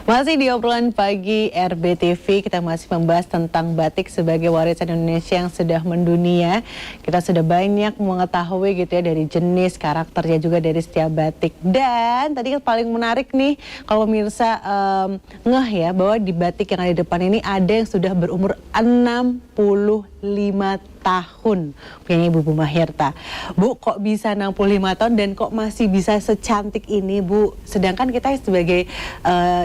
Masih di obrolan pagi RBTV, kita masih membahas tentang batik sebagai warisan Indonesia yang sudah mendunia. Kita sudah banyak mengetahui gitu ya dari jenis, karakternya juga dari setiap batik. Dan tadi yang paling menarik nih, kalau pemirsa ngeh ya, bahwa di batik yang ada di depan ini ada yang sudah berumur 65 tahun, punya Ibu Mahirta. Bu, kok bisa 65 tahun dan kok masih bisa secantik ini, Bu? Sedangkan kita sebagai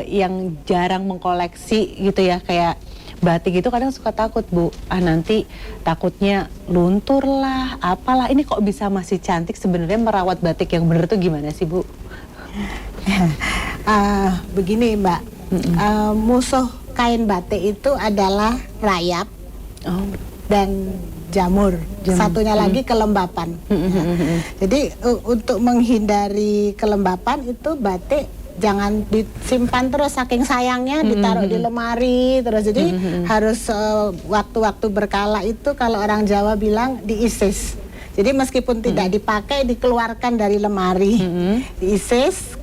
yang jarang mengkoleksi gitu ya, kayak batik itu kadang suka takut, Bu. Nanti takutnya luntur lah, apalah. Ini kok bisa masih cantik? Sebenarnya merawat batik yang benar tuh gimana sih, Bu? Begini, Mbak. Musuh kain batik itu adalah rayap dan jamur. Satunya lagi kelembapan. Jadi untuk menghindari kelembapan itu batik jangan disimpan terus, saking sayangnya ditaruh di lemari terus. Jadi harus waktu-waktu berkala itu kalau orang Jawa bilang diisis. Jadi meskipun tidak dipakai, dikeluarkan dari lemari, diisis,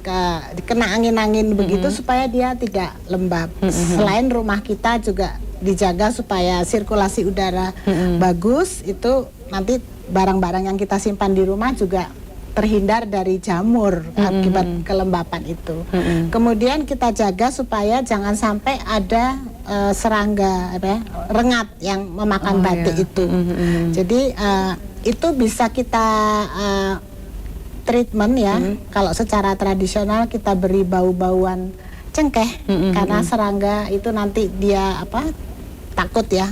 kena angin-angin begitu supaya dia tidak lembab. Selain rumah kita juga dijaga supaya sirkulasi udara bagus, itu nanti barang-barang yang kita simpan di rumah juga terhindar dari jamur akibat kelembapan itu. Kemudian kita jaga supaya jangan sampai ada serangga, rengat yang memakan batik itu. Jadi itu bisa kita treatment ya. Kalau secara tradisional kita beri bau-bauan cengkeh, karena serangga itu nanti dia takut ya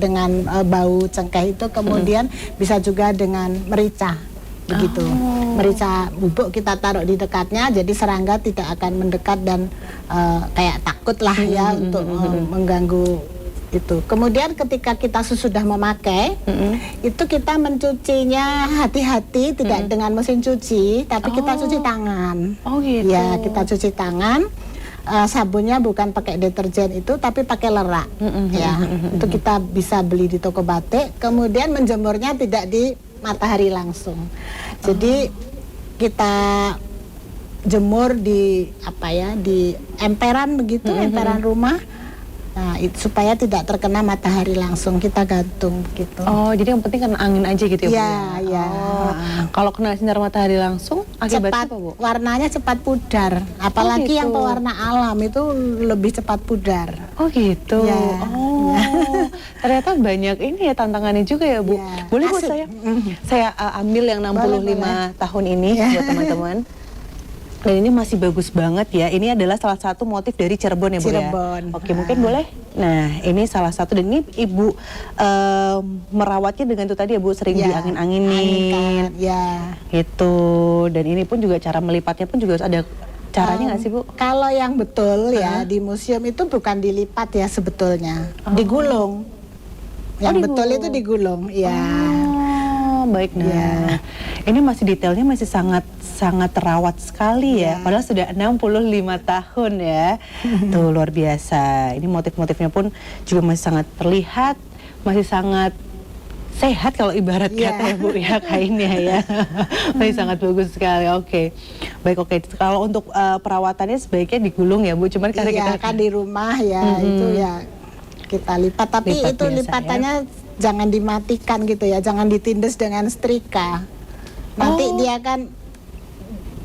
dengan bau cengkeh itu. Kemudian bisa juga dengan merica begitu. Merica bubuk kita taruh di dekatnya, jadi serangga tidak akan mendekat dan kayak takut lah ya untuk mengganggu itu. Kemudian ketika kita sudah memakai, itu kita mencucinya hati-hati, tidak dengan mesin cuci, tapi kita cuci tangan. Oh gitu. Ya, kita cuci tangan. Sabunnya bukan pakai deterjen itu, tapi pakai lerak. Ya, itu kita bisa beli di toko batik. Kemudian menjemurnya tidak di matahari langsung. Jadi kita jemur di di emperan begitu, emperan rumah. Nah, supaya tidak terkena matahari langsung, kita gantung gitu. Oh, jadi yang penting kena angin aja gitu ya, Bu? Iya. Kalau kena sinar matahari langsung, akibatnya apa, Bu? Warnanya cepat pudar. Apalagi yang pewarna alam itu lebih cepat pudar. Oh gitu. Ya. Ternyata banyak ini ya tantangannya juga ya, Bu. Ya. Boleh Bu saya ambil yang 65 tahun ini buat teman-teman. Dan ini masih bagus banget ya. Ini adalah salah satu motif dari Cirebon ya, Bu ya? Cirebon. Oke, mungkin boleh. Nah, ini salah satu, dan ini Ibu merawatnya dengan itu tadi ya, Bu, sering diangin-anginin. Ya. Gitu. Dan ini pun juga cara melipatnya pun juga harus ada caranya nggak sih, Bu? Kalau yang betul ya di museum itu bukan dilipat ya sebetulnya, digulung. Yang betul itu digulung, ya. Baik. Nah, ini masih detailnya masih sangat terawat sekali ya. Padahal sudah 65 tahun ya. Tuh luar biasa. Ini motif-motifnya pun juga masih sangat terlihat, masih sangat sehat kalau ibarat kata ya, Bu ya, kainnya ya. Masih sangat bagus sekali. Oke. Baik, oke. Kalau untuk perawatannya sebaiknya digulung ya, Bu. Cuman karena kita kan di rumah ya, itu ya kita lipat, tapi itu lipatannya jangan dimatikan gitu ya, jangan ditindas dengan setrika. Nanti dia kan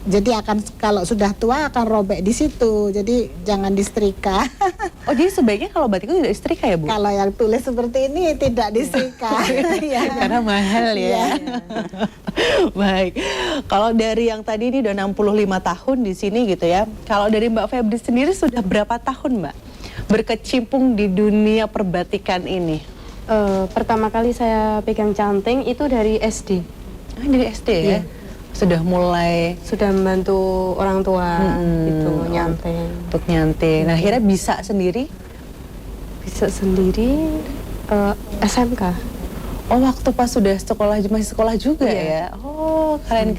jadi kalau sudah tua akan robek di situ. Jadi jangan disetrika. Oh, jadi sebaiknya kalau batik itu tidak disetrika ya, Bu? Kalau yang tulis seperti ini tidak disetrika. Karena mahal ya. Baik. Kalau dari yang tadi ini udah 65 tahun di sini gitu ya. Kalau dari Mbak Febri sendiri sudah berapa tahun, Mbak, berkecimpung di dunia perbatikan ini? Pertama kali saya pegang canting itu dari SD. Dari SD ya? Sudah membantu orang tua gitu, nyanting. Untuk nyanting. Nah, akhirnya bisa sendiri? Bisa sendiri SMK. Oh, waktu pas sudah masih sekolah juga ya? Oh, keren.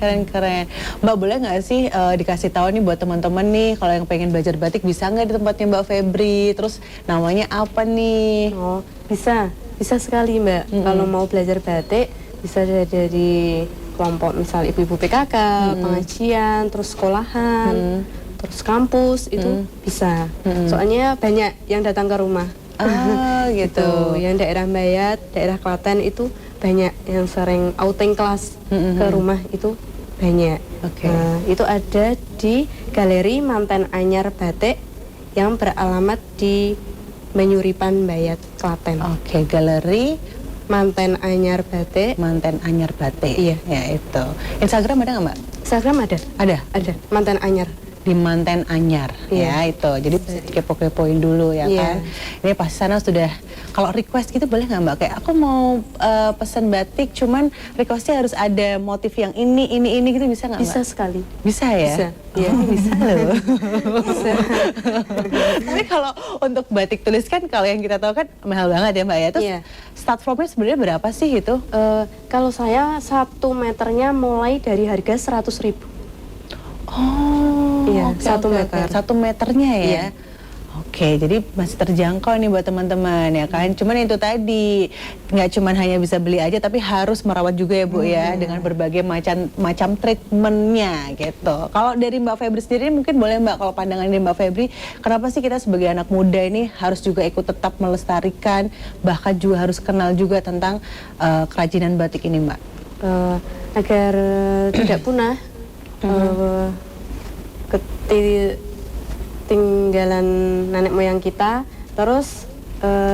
Mbak, boleh nggak sih dikasih tahu nih buat teman-teman nih, kalau yang pengen belajar batik bisa nggak di tempatnya Mbak Febri? Terus namanya apa nih? Oh, bisa sekali, Mbak. Kalau mau belajar batik bisa dari kelompok misal ibu-ibu PKK, pengajian, terus sekolahan. terus kampus itu bisa. Soalnya banyak yang datang ke rumah. Gitu. Yang daerah Bayat, daerah Klaten itu banyak yang sering outing kelas ke rumah itu banyak. Oke. Nah, itu ada di Galeri Manten Anyar Batik yang beralamat di Menyuripan Bayat, Klaten. Oke, Galeri Manten Anyar Batik. Manten Anyar Batik. Iya. Ya itu. Instagram ada nggak Mbak? Instagram ada? Ada. Ada. Manten Anyar. Di Manten Anyar ya itu, jadi bisa dikepo-kepoin dulu ya kan. Ini pas sana sudah, kalau request gitu boleh nggak Mbak, kayak aku mau pesan batik cuman requestnya harus ada motif yang ini gitu, bisa nggak Mbak? Bisa sekali. Bisa ya? Bisa. Iya, bisa loh. Bisa. Tapi kalau untuk batik tulis kan, kalau yang kita tahu kan mahal banget ya Mbak ya. Terus start from-nya sebenarnya berapa sih itu? Kalau saya 1 meternya mulai dari harga 100.000. Oh, iya, oke, 1 oke, meter. oke. 1 meternya ya. Iya. Oke, jadi masih terjangkau nih buat teman-teman ya kan. Cuman itu tadi, nggak cuman hanya bisa beli aja, tapi harus merawat juga ya Bu ya, dengan berbagai macam treatmentnya gitu. Kalau dari Mbak Febri sendiri mungkin boleh Mbak, kalau pandangan dari Mbak Febri, kenapa sih kita sebagai anak muda ini harus juga ikut tetap melestarikan, bahkan juga harus kenal juga tentang kerajinan batik ini Mbak? Agar tidak punah. Ketinggalan nenek moyang kita, terus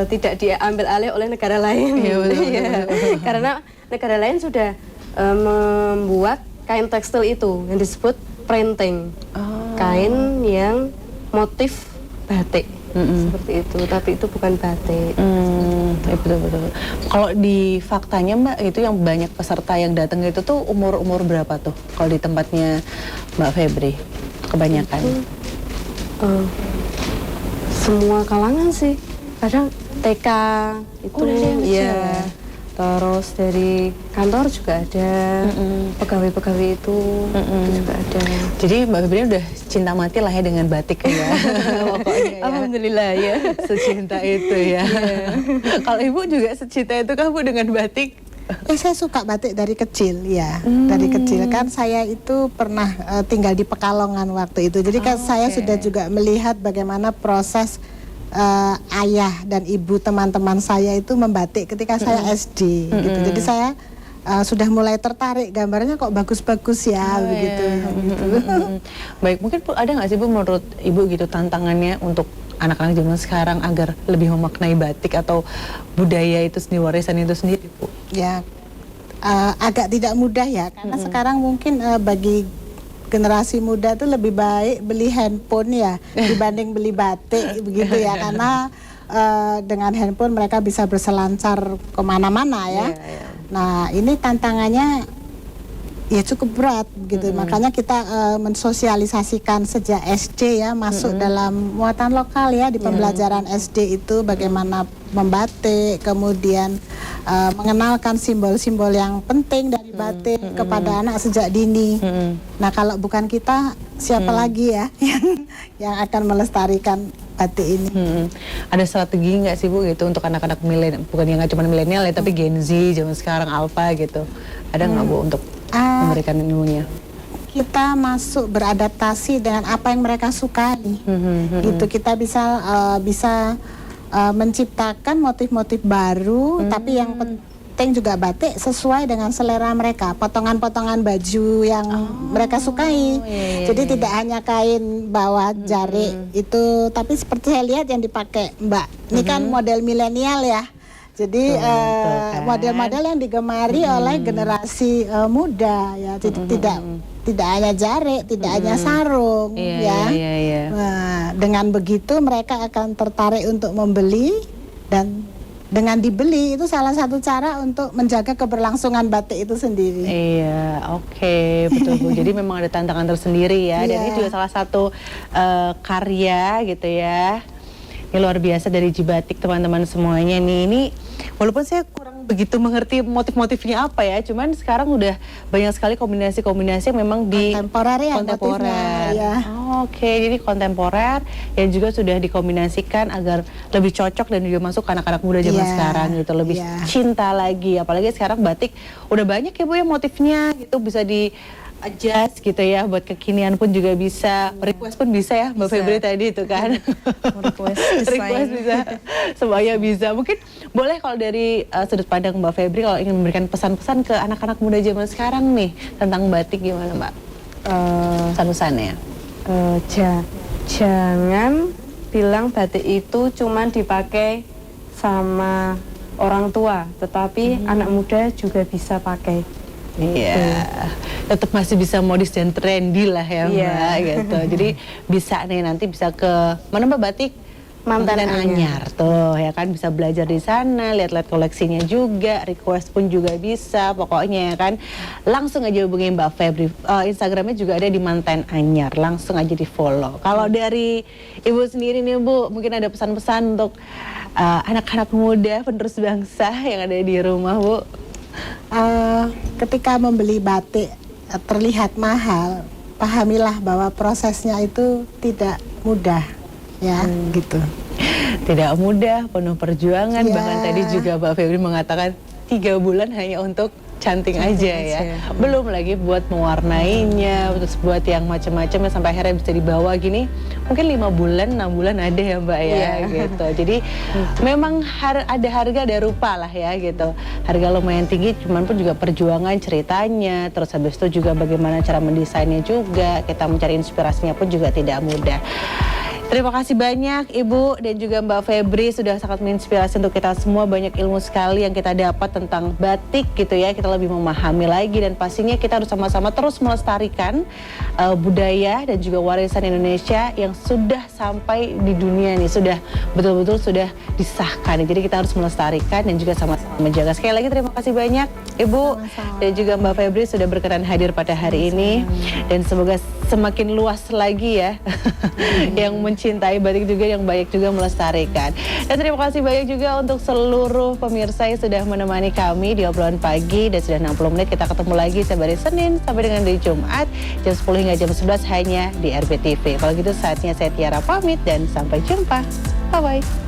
tidak diambil alih oleh negara lain. Iya, betul. Karena negara lain sudah membuat kain tekstil itu yang disebut printing, kain yang motif batik. Seperti itu, tapi itu bukan batik. Ya, betul. Kalau di faktanya Mbak, itu yang banyak peserta yang datang itu tuh umur berapa tuh? Kalau di tempatnya Mbak Febri, kebanyakan? Semua kalangan sih. Kadang TK itu, ya. Terus dari kantor juga ada, pegawai-pegawai itu juga ada. Jadi Mbak Febri udah cinta mati lah ya dengan batik ya. Pokoknya ya. Alhamdulillah ya. Secinta itu ya. Kalau Ibu juga secinta itu kan Bu dengan batik? Saya suka batik dari kecil ya. Dari kecil kan saya itu pernah tinggal di Pekalongan waktu itu. Jadi kan saya sudah juga melihat bagaimana proses ayah dan ibu teman-teman saya itu membatik ketika saya SD gitu. Jadi saya sudah mulai tertarik, gambarnya kok bagus-bagus ya begitu. Baik, mungkin ada nggak sih Bu menurut Ibu gitu tantangannya untuk anak-anak zaman sekarang agar lebih memaknai batik atau budaya itu sendiri, warisan itu sendiri Bu? Ya agak tidak mudah ya, karena sekarang mungkin bagi generasi muda tuh lebih baik beli handphone ya dibanding beli batik begitu ya, karena dengan handphone mereka bisa berselancar kemana-mana ya. Nah ini tantangannya ya cukup berat gitu, makanya kita mensosialisasikan sejak SD ya, masuk dalam muatan lokal ya, di pembelajaran SD itu bagaimana membatik, kemudian mengenalkan simbol-simbol yang penting dari batik kepada anak sejak dini. Nah kalau bukan kita, siapa lagi ya yang akan melestarikan batik ini? Ada strategi nggak sih Bu gitu untuk anak-anak milenial, bukan yang nggak cuma milenial ya, tapi Gen Z zaman sekarang, Alpha gitu, ada nggak Bu untuk memberikan ilmunya? Kita masuk beradaptasi dengan apa yang mereka sukai, gitu. Kita bisa menciptakan motif-motif baru, tapi yang penting juga batik sesuai dengan selera mereka, potongan-potongan baju yang mereka sukai. Jadi tidak hanya kain bawah jarik itu, tapi seperti saya lihat yang dipakai Mbak, ini kan model milenial ya. Jadi model-model yang digemari oleh generasi muda ya, tidak hanya jarik, tidak hanya sarung ya. Nah, dengan begitu mereka akan tertarik untuk membeli, dan dengan dibeli itu salah satu cara untuk menjaga keberlangsungan batik itu sendiri. Iya, oke, betul Bu. Jadi memang ada tantangan tersendiri ya, dan ini juga salah satu karya gitu ya. Ini luar biasa dari Jibatik teman-teman semuanya nih. Ini walaupun saya kurang begitu mengerti motif-motifnya apa ya, cuman sekarang udah banyak sekali kombinasi-kombinasi yang memang di kontemporer ya, kontemporer. Ya. Oke, jadi kontemporer yang juga sudah dikombinasikan agar lebih cocok dan juga masuk ke anak-anak muda zaman sekarang gitu, lebih cinta lagi. Apalagi sekarang batik udah banyak ya Bu ya motifnya gitu, bisa di adjust gitu ya, buat kekinian pun juga bisa, request pun bisa ya Mbak Bisa. Febri tadi itu kan. Request desain. Request bisa, semuanya bisa. Mungkin boleh kalau dari sudut pandang Mbak Febri kalau ingin memberikan pesan-pesan ke anak-anak muda zaman sekarang nih tentang batik gimana Mbak? Pesan-pesannya. Jangan bilang batik itu cuman dipakai sama orang tua, tetapi anak muda juga bisa pakai. Iya, tetap masih bisa modis dan trendy lah ya Mbak Iya. gitu. Jadi bisa nih nanti bisa ke mana Mbak batik? Mantan Anyar tuh ya kan, bisa belajar di sana, lihat-lihat koleksinya juga, request pun juga bisa, pokoknya ya kan. Langsung aja hubungi Mbak Febri, Instagramnya juga ada di Mantan Anyar, langsung aja di follow. Kalau dari Ibu sendiri nih Bu, mungkin ada pesan-pesan untuk anak-anak muda penerus bangsa yang ada di rumah Bu? Ketika membeli batik terlihat mahal, pahamilah bahwa prosesnya itu tidak mudah, ya gitu. Tidak mudah, penuh perjuangan. Iya. Bahkan tadi juga Mbak Febri mengatakan 3 bulan hanya untuk canting aja ya. Belum lagi buat mewarnainya, terus buat yang macam-macam sampai akhirnya bisa dibawa gini. Mungkin 5 bulan, 6 bulan ada ya Mbak ya gitu. Jadi memang ada harga ada rupa lah ya gitu. Harga lumayan tinggi, cuman pun juga perjuangan ceritanya. Terus habis itu juga bagaimana cara mendesainnya juga. Kita mencari inspirasinya pun juga tidak mudah. Terima kasih banyak Ibu dan juga Mbak Febri sudah sangat menginspirasi untuk kita semua. Banyak ilmu sekali yang kita dapat tentang batik gitu ya. Kita lebih memahami lagi dan pastinya kita harus sama-sama terus melestarikan budaya dan juga warisan Indonesia yang sudah sampai di dunia nih. Sudah betul-betul sudah disahkan. Jadi kita harus melestarikan dan juga sama-sama menjaga. Sekali lagi terima kasih banyak Ibu dan juga Mbak Febri sudah berkenan hadir pada hari ini. Dan semoga semakin luas lagi ya yang mencintai batik juga, yang banyak juga melestarikan. Dan terima kasih banyak juga untuk seluruh pemirsa yang sudah menemani kami di obrolan pagi. Dan sudah 60 menit kita ketemu lagi setiap hari Senin sampai dengan hari Jumat jam 10 hingga jam 11 hanya di RBTV. Kalau gitu saatnya saya Tiara pamit dan sampai jumpa. Bye-bye.